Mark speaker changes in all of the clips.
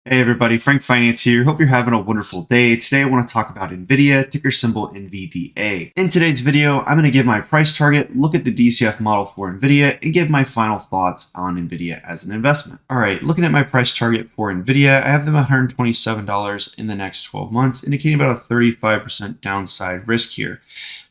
Speaker 1: Hey everybody, Frank Finance here. Hope you're having a wonderful day. Today I want to talk about Nvidia, ticker symbol NVDA. In today's video, I'm going to give my price target, look at the DCF model for Nvidia, and give my final thoughts on Nvidia as an investment. Alright, looking at my price target for Nvidia, I have them at $127 in the next 12 months, indicating about a 35% downside risk here.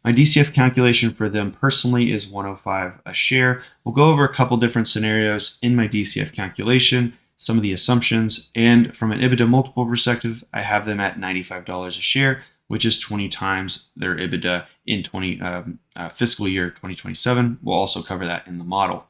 Speaker 1: My DCF calculation for them personally is 105 a share. We'll go over a couple different scenarios in my DCF calculation, some of the assumptions, and from an EBITDA multiple perspective, I have them at $95 a share, which is 20 times their EBITDA in fiscal year 2027. We'll also cover that in the model.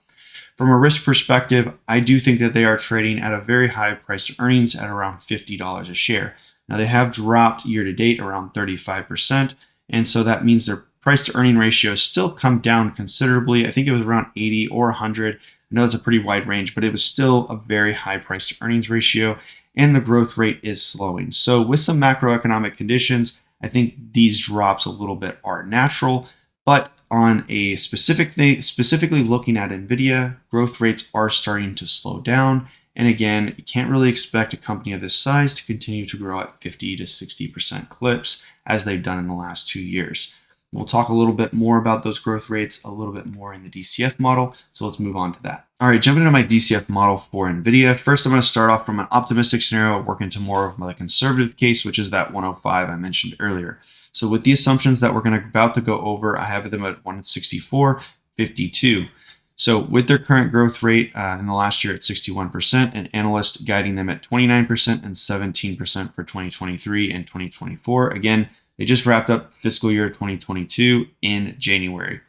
Speaker 1: From a risk perspective, I do think that they are trading at a very high price to earnings at around $50 a share. Now they have dropped year to date around 35%, and so that means their price to earning ratio has still come down considerably. I think it was around 80 or 100. I know it's a pretty wide range, but it was still a very high price to earnings ratio, and the growth rate is slowing. So with some macroeconomic conditions, I think these drops a little bit are natural, but on a specific thing, specifically looking at Nvidia, growth rates are starting to slow down. And again, you can't really expect a company of this size to continue to grow at 50 to 60% clips as they've done in the last 2 years. We'll talk a little bit more about those growth rates a little bit more in the DCF model, so let's move on to that. All right, jumping into my DCF model for Nvidia. First, I'm going to start off from an optimistic scenario, work into more of my conservative case, which is that 105 I mentioned earlier. So with the assumptions that we're about to go over, I have them at 164.52. So with their current growth rate in the last year at 61%, and analysts guiding them at 29% and 17% for 2023 and 2024. Again, they just wrapped up fiscal year 2022 in January.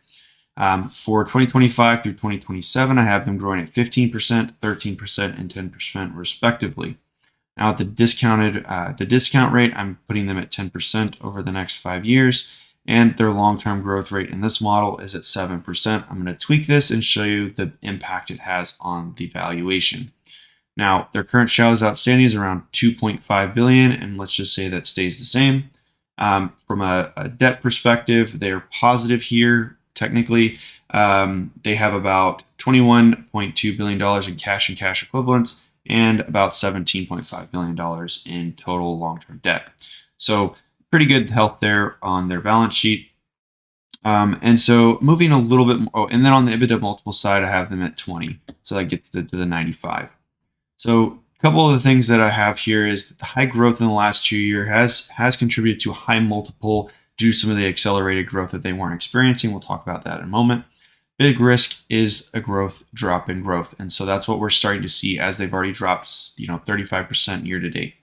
Speaker 1: For 2025 through 2027, I have them growing at 15%, 13%, and 10% respectively. Now at the discount rate, I'm putting them at 10% over the next 5 years, and their long-term growth rate in this model is at 7%. I'm going to tweak this and show you the impact it has on the valuation. Now, their current shadows outstanding is around 2.5 billion, and let's just say that stays the same. From a debt perspective, they're positive here. Technically, they have about $21.2 billion in cash and cash equivalents and about $17.5 billion in total long-term debt. So pretty good health there on their balance sheet. And so moving a little bit more, and then on the EBITDA multiple side, I have them at 20. So that gets to the 95. So a couple of the things that I have here is that the high growth in the last 2 years has contributed to a high multiple due to some of the accelerated growth that they weren't experiencing. We'll talk about that in a moment. Big risk is a drop in growth. And so that's what we're starting to see as they've already dropped 35% year to date.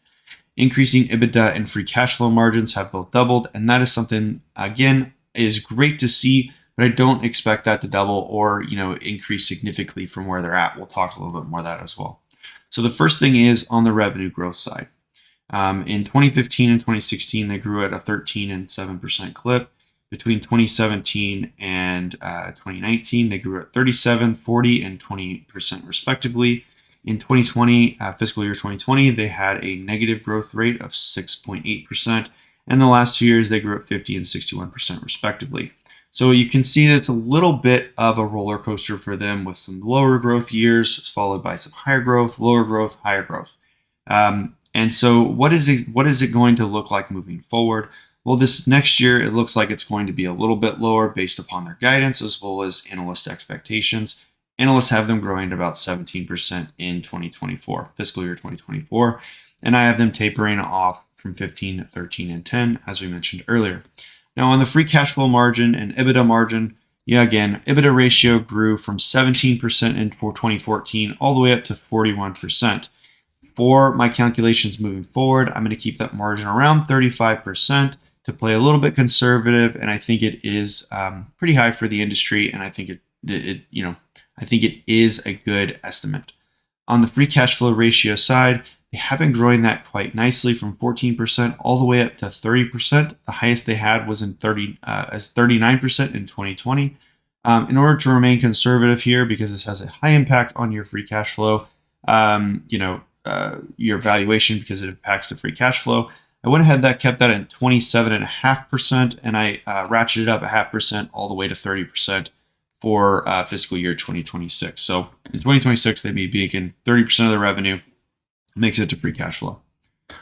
Speaker 1: Increasing EBITDA and free cash flow margins have both doubled. And that is something, again, is great to see, but I don't expect that to double or increase significantly from where they're at. We'll talk a little bit more of that as well. So the first thing is on the revenue growth side. In 2015 and 2016, they grew at a 13 and 7% clip. Between 2017 and 2019, they grew at 37, 40, and 20% respectively. In 2020, fiscal year 2020, they had a negative growth rate of 6.8%. And the last 2 years, they grew at 50 and 61% respectively. So you can see that it's a little bit of a roller coaster for them with some lower growth years followed by some higher growth, lower growth, higher growth. And so what is it going to look like moving forward? Well, this next year, it looks like it's going to be a little bit lower based upon their guidance as well as analyst expectations. Analysts have them growing at about 17% in 2024, fiscal year 2024. And I have them tapering off from 15, 13, and 10, as we mentioned earlier. Now, on the free cash flow margin and EBITDA margin, again, EBITDA ratio grew from 17% for 2014 all the way up to 41%. For my calculations moving forward, I'm going to keep that margin around 35% to play a little bit conservative, and I think it is pretty high for the industry, and I think it is a good estimate. On the free cash flow ratio side, they have been growing that quite nicely from 14% all the way up to 30%. The highest they had was as 39% in 2020. In order to remain conservative here, because this has a high impact on your free cash flow, your valuation because it impacts the free cash flow, I went ahead and kept that at 27.5%, and I ratcheted up 0.5% all the way to 30% for fiscal year 2026. So in 2026, they may be making 30% of the revenue makes it to free cash flow.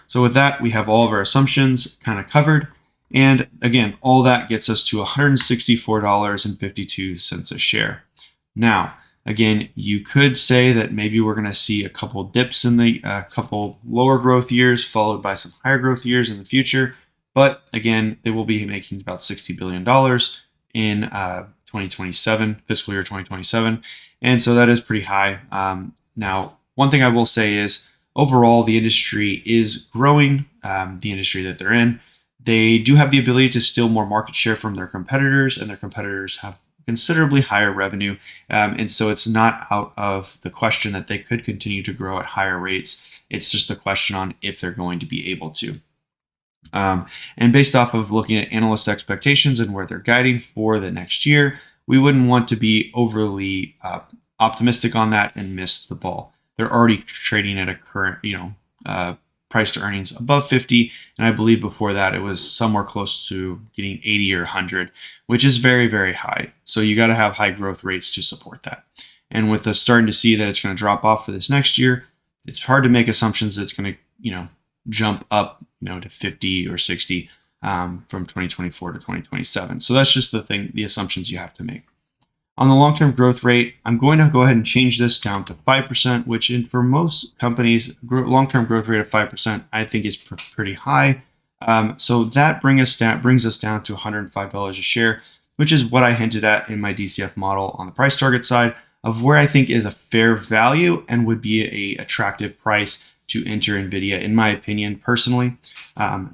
Speaker 1: So with that, we have all of our assumptions kind of covered. And again, all that gets us to $164.52 a share. Now, again, you could say that maybe we're going to see a couple dips in the couple lower growth years, followed by some higher growth years in the future. But again, they will be making about $60 billion in 2027, fiscal year 2027. And so that is pretty high. Now, one thing I will say is overall, the industry is growing, the industry that they're in. They do have the ability to steal more market share from their competitors, and their competitors have considerably higher revenue. And so it's not out of the question that they could continue to grow at higher rates. It's just a question on if they're going to be able to. And based off of looking at analyst expectations and where they're guiding for the next year, we wouldn't want to be overly optimistic on that and miss the ball. They're already trading at a current, price to earnings above 50. And I believe before that, it was somewhere close to getting 80 or 100, which is very, very high. So you got to have high growth rates to support that. And with us starting to see that it's going to drop off for this next year, it's hard to make assumptions that it's going to, jump up, to 50 or 60 from 2024 to 2027. So that's just the assumptions you have to make. On the long-term growth rate, I'm going to go ahead and change this down to 5%, which for most companies, long-term growth rate of 5%, I think is pretty high. So that brings us down to $105 a share, which is what I hinted at in my DCF model on the price target side of where I think is a fair value and would be an attractive price to enter Nvidia, in my opinion, personally,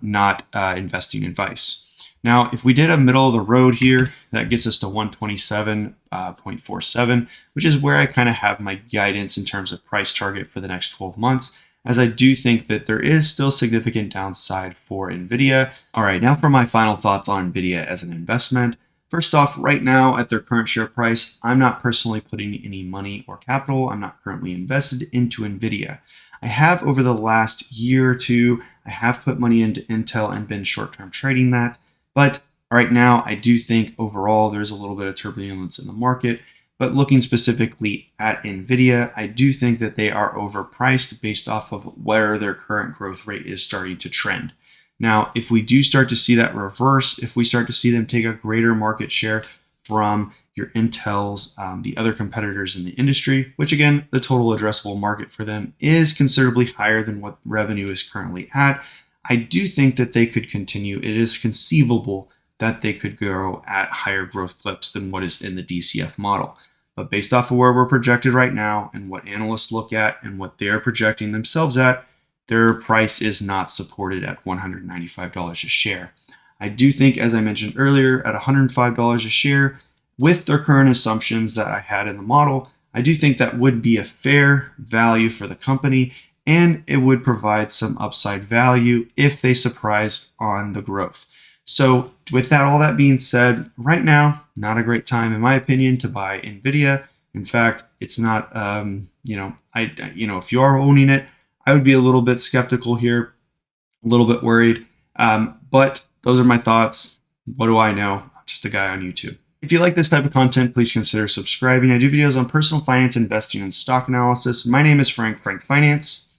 Speaker 1: not investing advice. Now, if we did a middle of the road here, that gets us to 127.47, which is where I kind of have my guidance in terms of price target for the next 12 months, as I do think that there is still significant downside for Nvidia. All right, now for my final thoughts on Nvidia as an investment. First off, right now at their current share price, I'm not personally putting any money or capital. I'm not currently invested into Nvidia. I have over the last year or two, I have put money into Intel and been short-term trading that. But right now, I do think overall there's a little bit of turbulence in the market. But looking specifically at Nvidia, I do think that they are overpriced based off of where their current growth rate is starting to trend. Now, if we do start to see that reverse, if we start to see them take a greater market share from your Intels, the other competitors in the industry, which again, the total addressable market for them is considerably higher than what revenue is currently at, I do think that they could continue. It is conceivable that they could grow at higher growth clips than what is in the DCF model. But based off of where we're projected right now and what analysts look at and what they're projecting themselves at, their price is not supported at $195 a share. I do think, as I mentioned earlier, at $105 a share, with their current assumptions that I had in the model, I do think that would be a fair value for the company, and it would provide some upside value if they surprised on the growth. So with that, all that being said, right now, not a great time, in my opinion, to buy Nvidia. In fact, it's not, if you are owning it, I would be a little bit skeptical here, a little bit worried. But those are my thoughts. What do I know? I'm just a guy on YouTube. If you like this type of content, please consider subscribing. I do videos on personal finance, investing, and stock analysis. My name is Frank Finance.